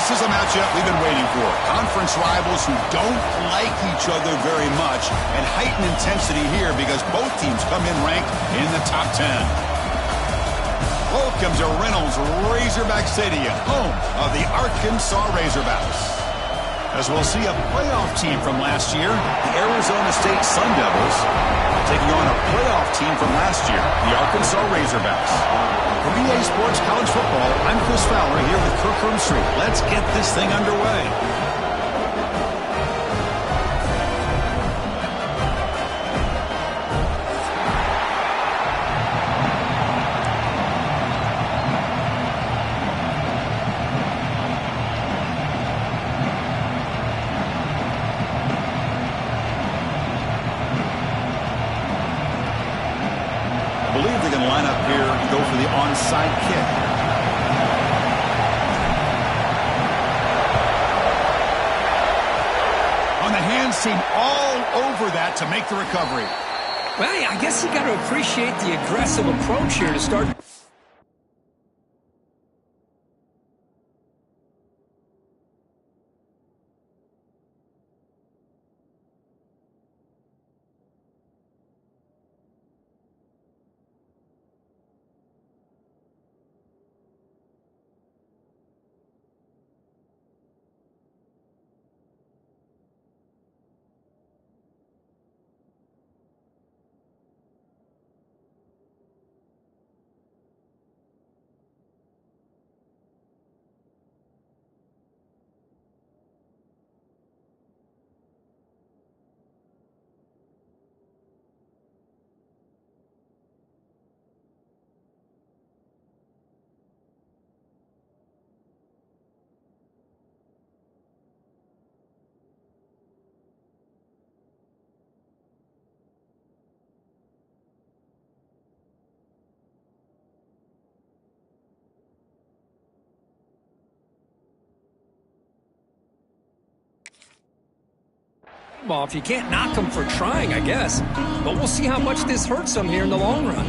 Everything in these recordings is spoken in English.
This is a matchup we've been waiting for. Conference rivals who don't like each other very much, and heightened intensity here because both teams come in ranked in the top 10. Welcome to Reynolds Razorback Stadium, home of the Arkansas Razorbacks. As we'll see a playoff team from last year, the Arizona State Sun Devils, taking on a playoff team from last year, the Arkansas Razorbacks. For EA Sports College Football, I'm Chris Fowler here with Kirk Herbstreit. Let's get this thing underway. I believe they're going to line up here and go for the onside kick. On the hands team all over that to make the recovery. Well, I guess you got to appreciate the aggressive approach here to start. Well, if you can't knock them for trying, I guess. But we'll see how much this hurts them here in the long run.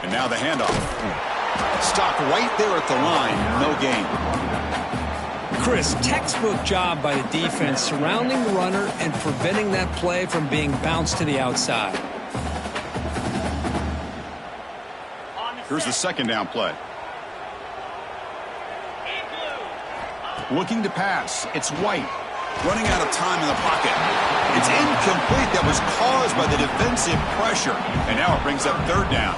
And now the handoff. Stopped right there at the line. No gain. Chris, textbook job by the defense surrounding the runner and preventing that play from being bounced to the outside. Here's the second down play. Looking to pass. It's White. Running out of time in the pocket. It's incomplete. That was caused by the defensive pressure. And now it brings up third down.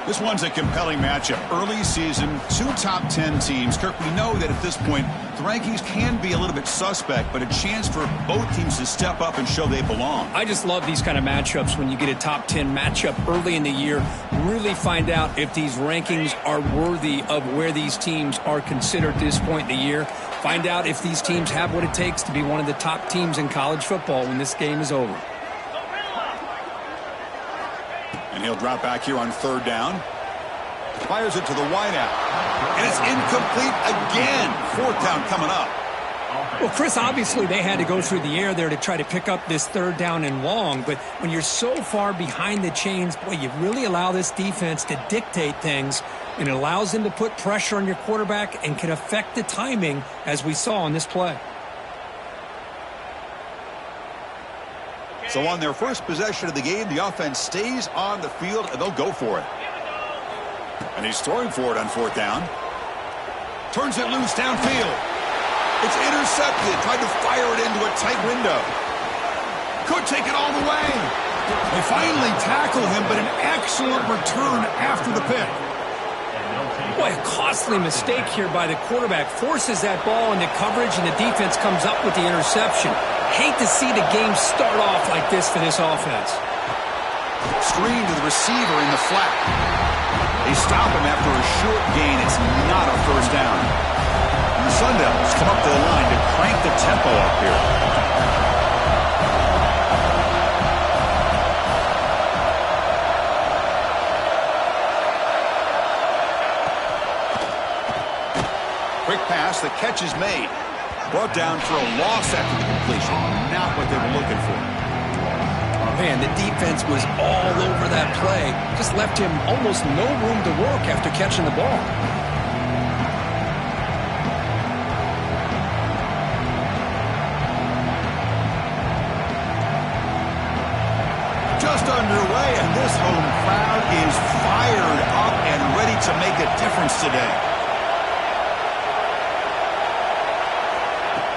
This one's a compelling matchup. Early season, two top 10 teams. Kirk, we know that at this point, the rankings can be a little bit suspect, but a chance for both teams to step up and show they belong. I just love these kind of matchups when you get a top 10 matchup early in the year. Really find out if these rankings are worthy of where these teams are considered at this point in the year. Find out if these teams have what it takes to be one of the top teams in college football when this game is over. And he'll drop back here on third down. Fires it to the wideout. And it's incomplete again. Fourth down coming up. Well, Chris, obviously they had to go through the air there to try to pick up this third down and long. But when you're so far behind the chains, boy, you really allow this defense to dictate things. And it allows them to put pressure on your quarterback and can affect the timing, as we saw on this play. So on their first possession of the game, the offense stays on the field, and they'll go for it. And he's throwing for it on fourth down. Turns it loose downfield. It's intercepted. Tried to fire it into a tight window. Could take it all the way. They finally tackle him, but an excellent return after the pick. Boy, a costly mistake here by the quarterback. Forces that ball into coverage, and the defense comes up with the interception. Hate to see the game start off like this for this offense. Screen to the receiver in the flat. They stop him after a short gain. It's not a first down. And the Sun Devils come up to the line to crank the tempo up here. pass. The catch is made. Brought down for a loss after the completion. Not what they were looking for. Man, the defense was all over that play. Just left him almost no room to work after catching the ball. Just underway, and this home crowd is fired up and ready to make a difference today.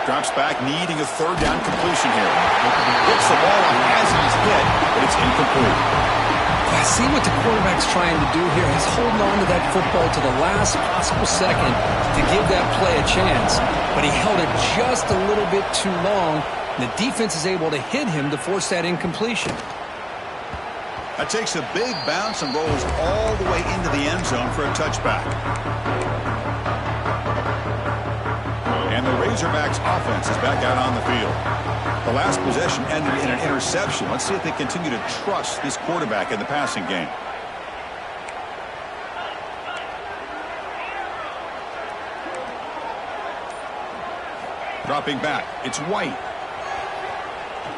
Drops back, needing a third down completion here. Gets the ball as he's hit, but it's incomplete. I see what the quarterback's trying to do here. He's holding on to that football to the last possible second to give that play a chance. But he held it just a little bit too long, and the defense is able to hit him to force that incompletion. That takes a big bounce and rolls all the way into the end zone for a touchback. And the Razorbacks offense is back out on the field. The last possession ended in an interception. Let's see if they continue to trust this quarterback in the passing game. Dropping back, it's White.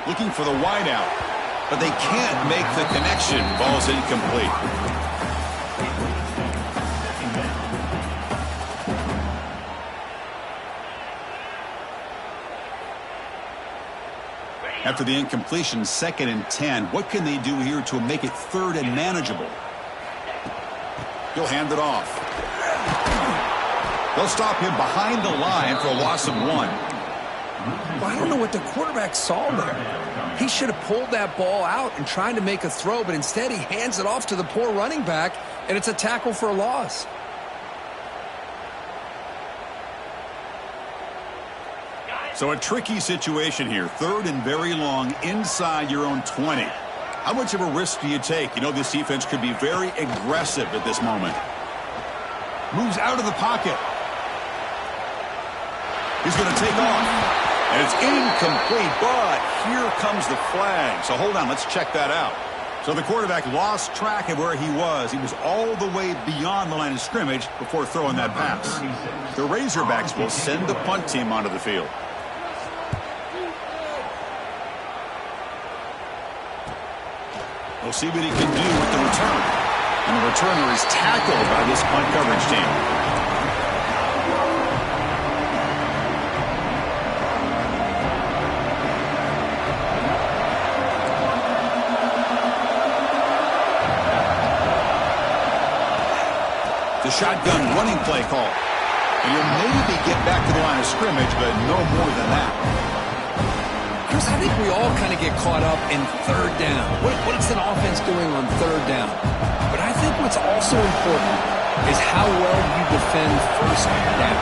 Looking for the wideout, but they can't make the connection. Ball's incomplete. After the incompletion, 2nd and 10. What can they do here to make it 3rd and manageable? He'll hand it off. They'll stop him behind the line for a loss of 1. Well, I don't know what the quarterback saw there. He should have pulled that ball out and tried to make a throw, but instead he hands it off to the poor running back, and it's a tackle for a loss. So a tricky situation here. 3rd and very long inside your own 20. How much of a risk do you take? You know this defense could be very aggressive at this moment. Moves out of the pocket. He's going to take off. And it's incomplete, but here comes the flag. So hold on, let's check that out. So the quarterback lost track of where he was. He was all the way beyond the line of scrimmage before throwing that pass. The Razorbacks will send the punt team onto the field. We'll see what he can do with the return. And the returner is tackled by this punt coverage team. The shotgun running play call. And you'll maybe get back to the line of scrimmage, but no more than that. Chris, I think we all kind of get caught up in 3rd down. What's an offense doing on 3rd down? But I think what's also important is how well you defend 1st down.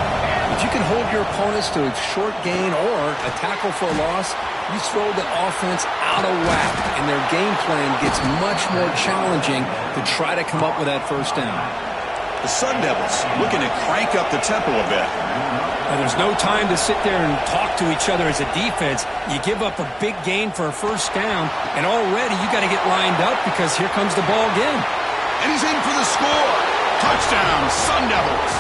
If you can hold your opponents to a short gain or a tackle for a loss, you throw the offense out of whack, and their game plan gets much more challenging to try to come up with that 1st down. The Sun Devils looking to crank up the tempo a bit. There's no time to sit there and talk to each other as a defense. You give up a big gain for a 1st down, and already you got to get lined up because here comes the ball again. And he's in for the score. Touchdown, Sun Devils.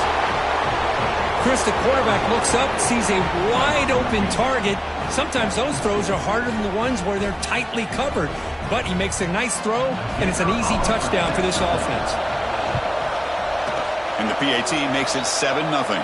Chris, the quarterback looks up, sees a wide-open target. Sometimes those throws are harder than the ones where they're tightly covered. But he makes a nice throw, and it's an easy touchdown for this offense. And the PAT makes it 7-0.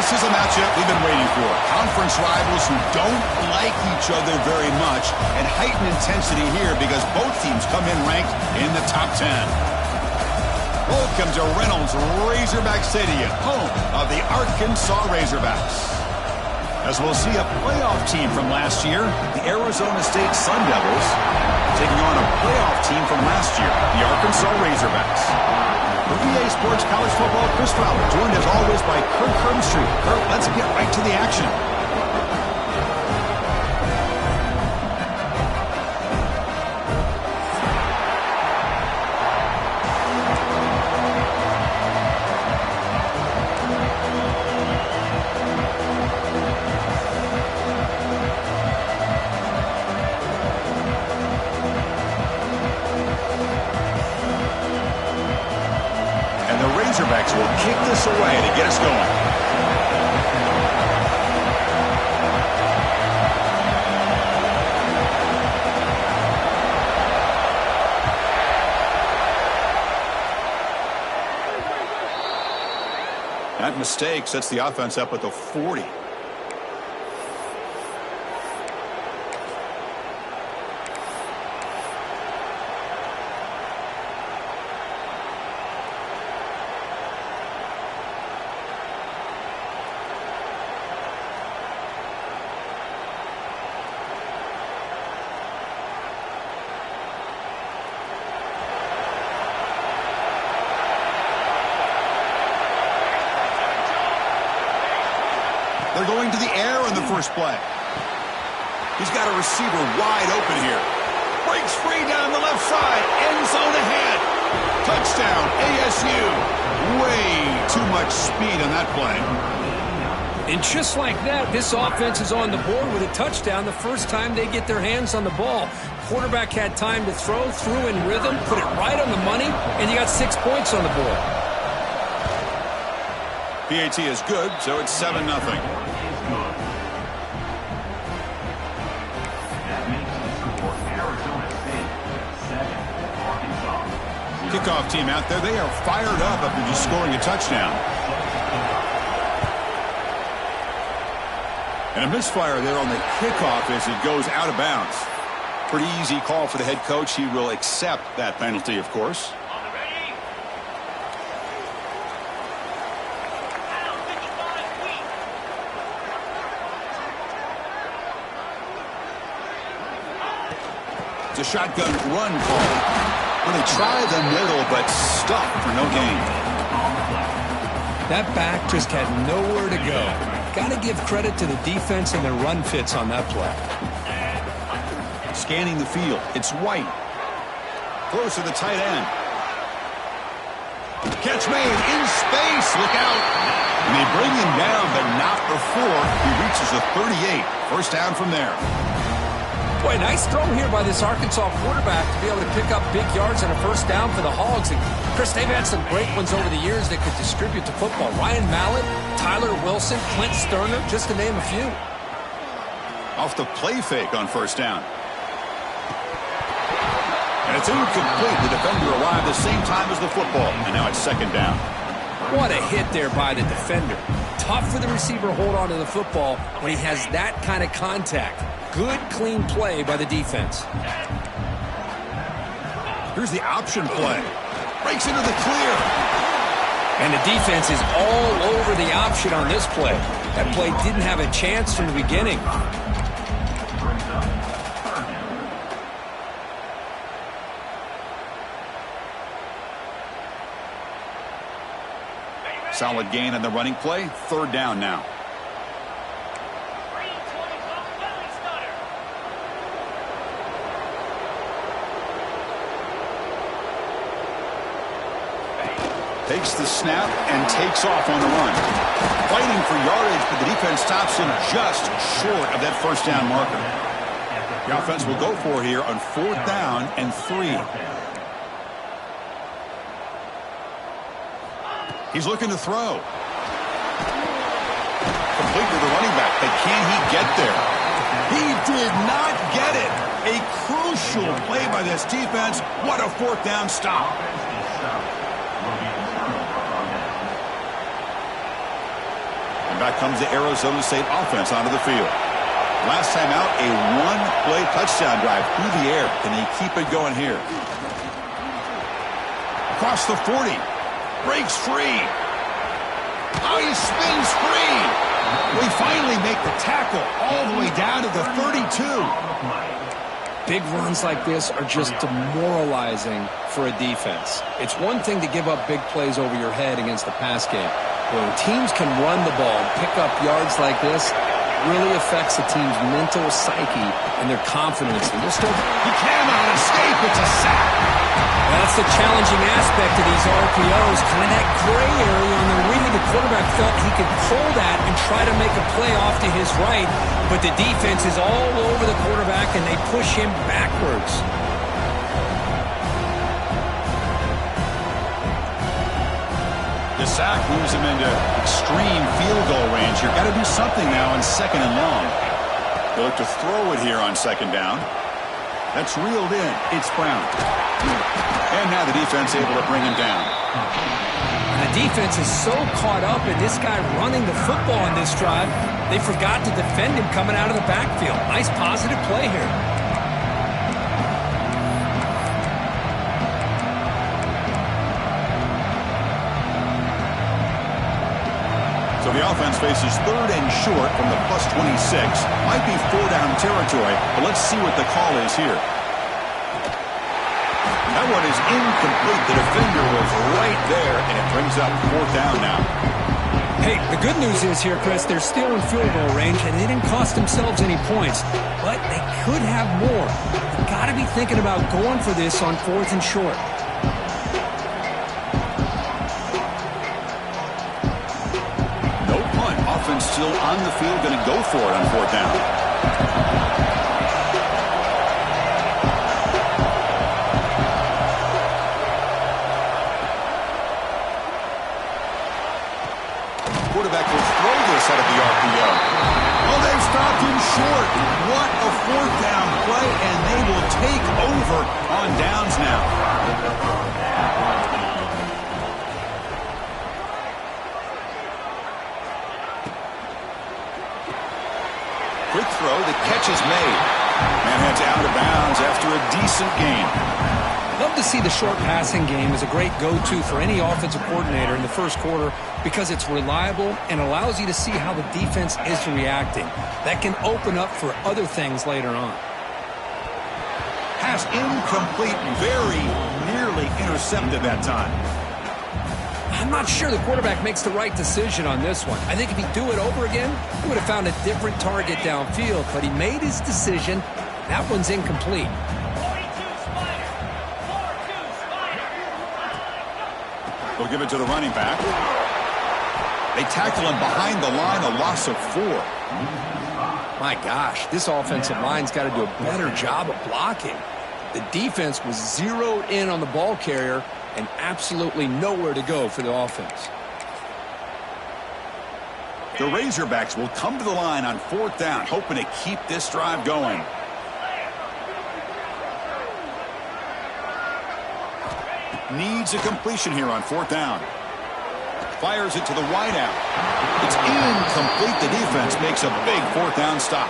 This is a matchup we've been waiting for. Conference rivals who don't like each other very much, and heightened intensity here because both teams come in ranked in the top 10. Welcome to Reynolds Razorback Stadium, home of the Arkansas Razorbacks. As we'll see a playoff team from last year, the Arizona State Sun Devils, taking on a playoff team from last year, the Arkansas Razorbacks. For EA Sports College Football, Chris Fowler, joined as always by Kirk Herbstreit. Kirk, let's get right to the action. Razorbacks will kick this away to get us going. That mistake sets the offense up at the 40. They're going to the air on the first play. He's got a receiver wide open here. Breaks free down the left side. End zone ahead. Touchdown, ASU. Way too much speed on that play. And just like that, this offense is on the board with a touchdown the first time they get their hands on the ball. Quarterback had time to throw in rhythm, put it right on the money, and you got 6 points on the board. PAT is good, so it's 7-0. Kickoff team out there, they are fired up after just scoring a touchdown. And a misfire there on the kickoff as it goes out of bounds. Pretty easy call for the head coach. He will accept that penalty, of course. It's a shotgun run call. Well, they try the middle, but stuck for no gain. That back just had nowhere to go. Got to give credit to the defense and their run fits on that play. Scanning the field. It's White. Close to the tight end. Catch made in space. Look out. And they bring him down, but not before he reaches the 38. First down from there. Boy, nice throw here by this Arkansas quarterback to be able to pick up big yards on a first down for the Hogs. And Chris, they've had some great ones over the years that could distribute the football. Ryan Mallett, Tyler Wilson, Clint Sterner, just to name a few. Off the play fake on first down. And it's incomplete. The defender arrived the same time as the football. And now it's second down. What a hit there by the defender. Tough for the receiver to hold on to the football when he has that kind of contact. Good, clean play by the defense. Here's the option play. Breaks into the clear. And the defense is all over the option on this play. That play didn't have a chance from the beginning. Solid gain on the running play. Third down now. Takes the snap and takes off on the run. Fighting for yardage, but the defense stops him just short of that first down marker. The offense will go for here on 4th down and 3. He's looking to throw. Complete with the running back, but can he get there? He did not get it. A crucial play by this defense. What a 4th down stop. Back comes the Arizona State offense onto the field. Last time out, a one-play touchdown drive through the air. Can they keep it going here? Across the 40. Breaks free. Oh, he spins free. We finally make the tackle all the way down to the 32. Big runs like this are just demoralizing for a defense. It's one thing to give up big plays over your head against the pass game. But when teams can run the ball and pick up yards like this, really affects the team's mental psyche and their confidence. And he cannot escape. It's a sack. That's the challenging aspect of these RPOs, kind of that gray area on the read. The quarterback felt he could pull that and try to make a play off to his right, but the defense is all over the quarterback and they push him backwards. The sack moves him into extreme field goal range here. Got to do something now on 2nd and long. They look to throw it here on 2nd down. That's reeled in. It's Brown. And now the defense able to bring him down. The defense is so caught up in this guy running the football in this drive, they forgot to defend him coming out of the backfield. Nice positive play here. So the offense faces 3rd and short from the +26. Might be 4-down territory, but let's see what the call is here. That one is incomplete. The defender was right there, and it brings up 4th down now. Hey, the good news is here, Chris, they're still in field goal range, and they didn't cost themselves any points, but they could have more. You've got to be thinking about going for this on 4th and short. Still on the field, going to go for it on 4th down. Quarterback will throw this out of the RPO. Oh, they've stopped him short. What a 4th down play, and they will take over on downs now. Quick throw, the catch is made. Man heads out of bounds after a decent gain. Love to see the short passing game as a great go-to for any offensive coordinator in the first quarter because it's reliable and allows you to see how the defense is reacting. That can open up for other things later on. Pass incomplete, very nearly intercepted that time. I'm not sure the quarterback makes the right decision on this one. I think if he'd do it over again, he would have found a different target downfield, but he made his decision. That one's incomplete. We'll give it to the running back. They tackle him behind the line, a loss of 4. My gosh, this offensive line's got to do a better job of blocking. The defense was zeroed in on the ball carrier and absolutely nowhere to go for the offense. The Razorbacks will come to the line on 4th down, hoping to keep this drive going. Needs a completion here on 4th down. Fires it to the wideout. It's incomplete. The defense makes a big 4th down stop.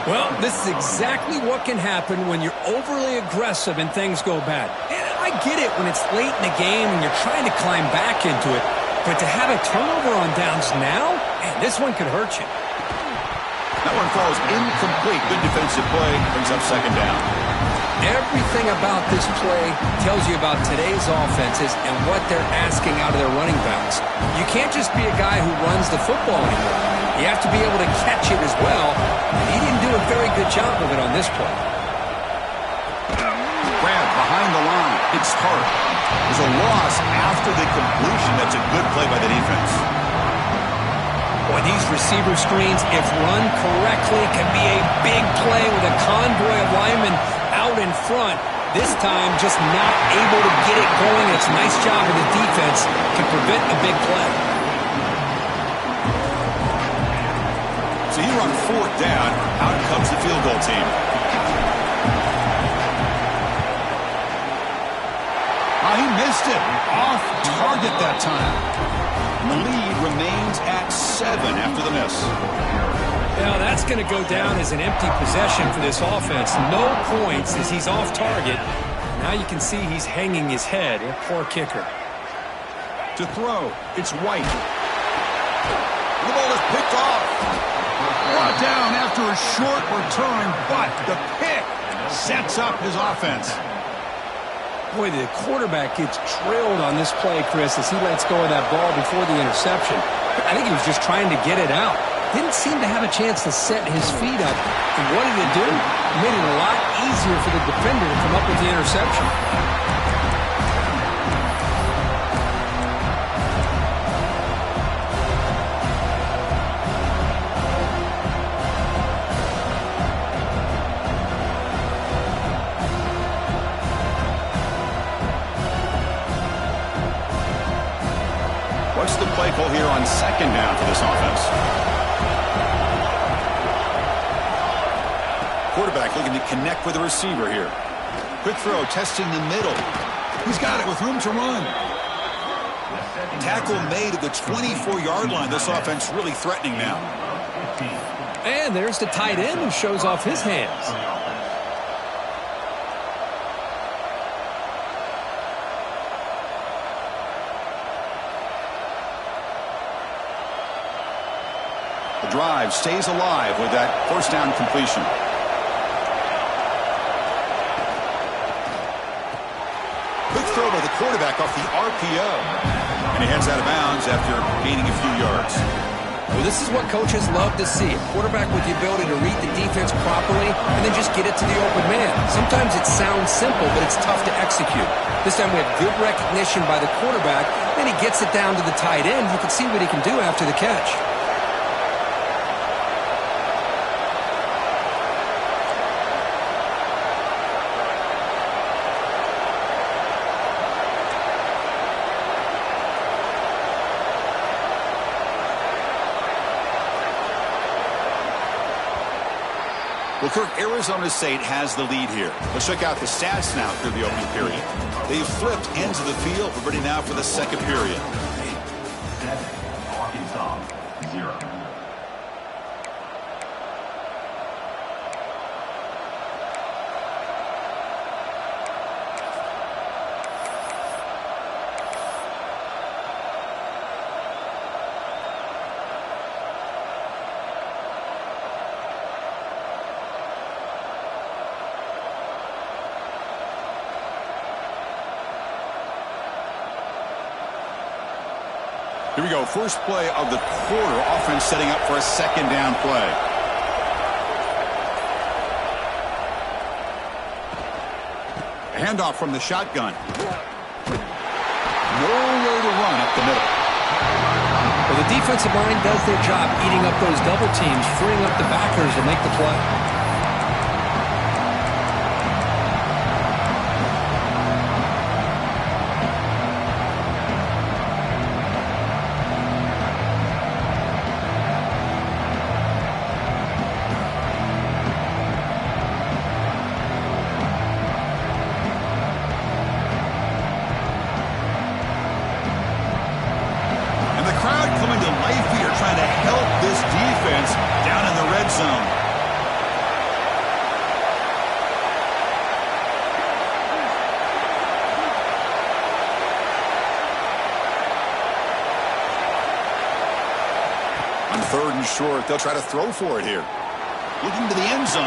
Well, this is exactly what can happen when you're overly aggressive and things go bad. And I get it when it's late in the game and you're trying to climb back into it. But to have a turnover on downs now, man, this one could hurt you. That one falls incomplete. Good defensive play. Brings up 2nd down. Everything about this play tells you about today's offenses and what they're asking out of their running backs. You can't just be a guy who runs the football anymore. You have to be able to catch it as well, and he didn't do a very good job of it on this play. Grab behind the line. It's hard. There's a loss after the completion. That's a good play by the defense. Boy, these receiver screens, if run correctly, can be a big play with a convoy of linemen out in front. This time, just not able to get it going. It's a nice job of the defense to prevent a big play. So here on 4th down, out comes the field goal team. He missed it. Off target that time. And the lead remains at 7 after the miss. Now that's going to go down as an empty possession for this offense. No points as he's off target. Now you can see he's hanging his head. A poor kicker. To throw, it's White. The ball is picked off. Brought down after a short return, but the pick sets up his offense. Boy, the quarterback gets drilled on this play, Chris, as he lets go of that ball before the interception. I think he was just trying to get it out. Didn't seem to have a chance to set his feet up. And what did it do? It made it a lot easier for the defender to come up with the interception. What's the play call here on second down for this offense? Quarterback looking to connect with the receiver here. Quick throw, testing the middle. He's got it with room to run. Tackle made at the 24-yard line. This offense really threatening now. And there's the tight end who shows off his hands. The drive stays alive with that first down completion. Quick throw by the quarterback off the RPO. And he heads out of bounds after gaining a few yards. Well, this is what coaches love to see. A quarterback with the ability to read the defense properly and then just get it to the open man. Sometimes it sounds simple, but it's tough to execute. This time we have good recognition by the quarterback. Then he gets it down to the tight end. You can see what he can do after the catch. Well, Kirk, Arizona State has the lead here. Let's check out the stats now through the opening period. They've flipped into the field. We're ready now for the second period. 7, Arkansas, 0. Here we go. First play of the quarter. Offense setting up for a second down play. A handoff from the shotgun. Nowhere to run up the middle. Well, the defensive line does their job eating up those double teams, freeing up the backers to make the play. Third and short. They'll try to throw for it here. Looking to the end zone.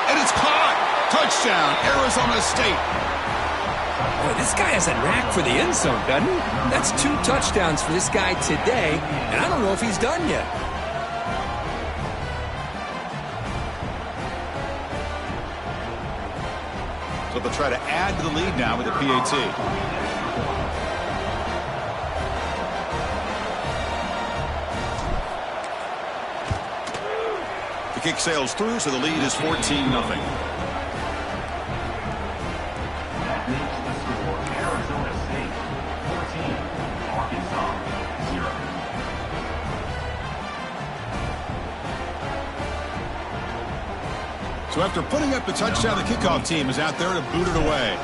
And it's caught. Touchdown, Arizona State. Boy, this guy has a knack for the end zone, doesn't he? That's 2 touchdowns for this guy today, and I don't know if he's done yet. So they'll try to add to the lead now with a PAT. Kick sails through, so the lead is 14-0. That makes the score Arizona State 14, Arkansas 0. So after putting up the touchdown, the kickoff team is out there to boot it away.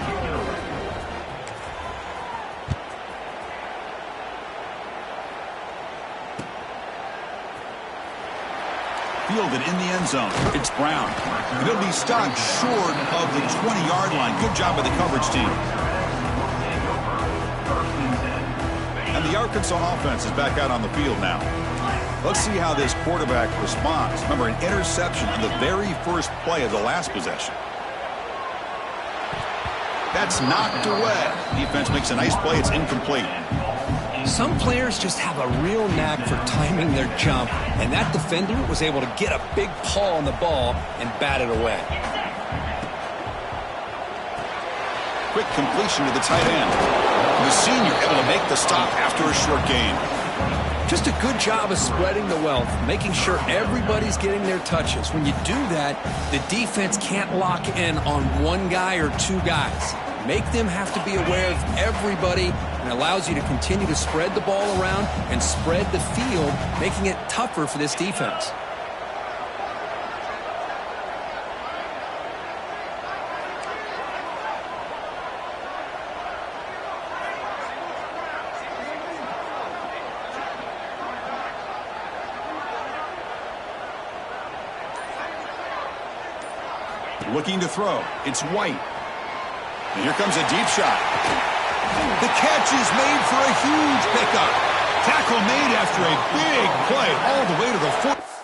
fielded in the end zone. It's Brown. And he'll be stopped short of the 20-yard line. Good job by the coverage team. And the Arkansas offense is back out on the field now. Let's see how this quarterback responds. Remember, an interception on the very first play of the last possession. That's knocked away. Defense makes a nice play. It's incomplete. Some players just have a real knack for timing their jump, and that defender was able to get a big paw on the ball and bat it away. Quick completion to the tight end. The senior able to make the stop after a short gain. Just a good job of spreading the wealth, making sure everybody's getting their touches. When you do that, the defense can't lock in on one guy or two guys. Make them have to be aware of everybody, and allows you to continue to spread the ball around and spread the field, making it tougher for this defense. Looking to throw. It's White. And here comes a deep shot. The catch is made for a huge pickup. Tackle made after a big play all the way to the 4.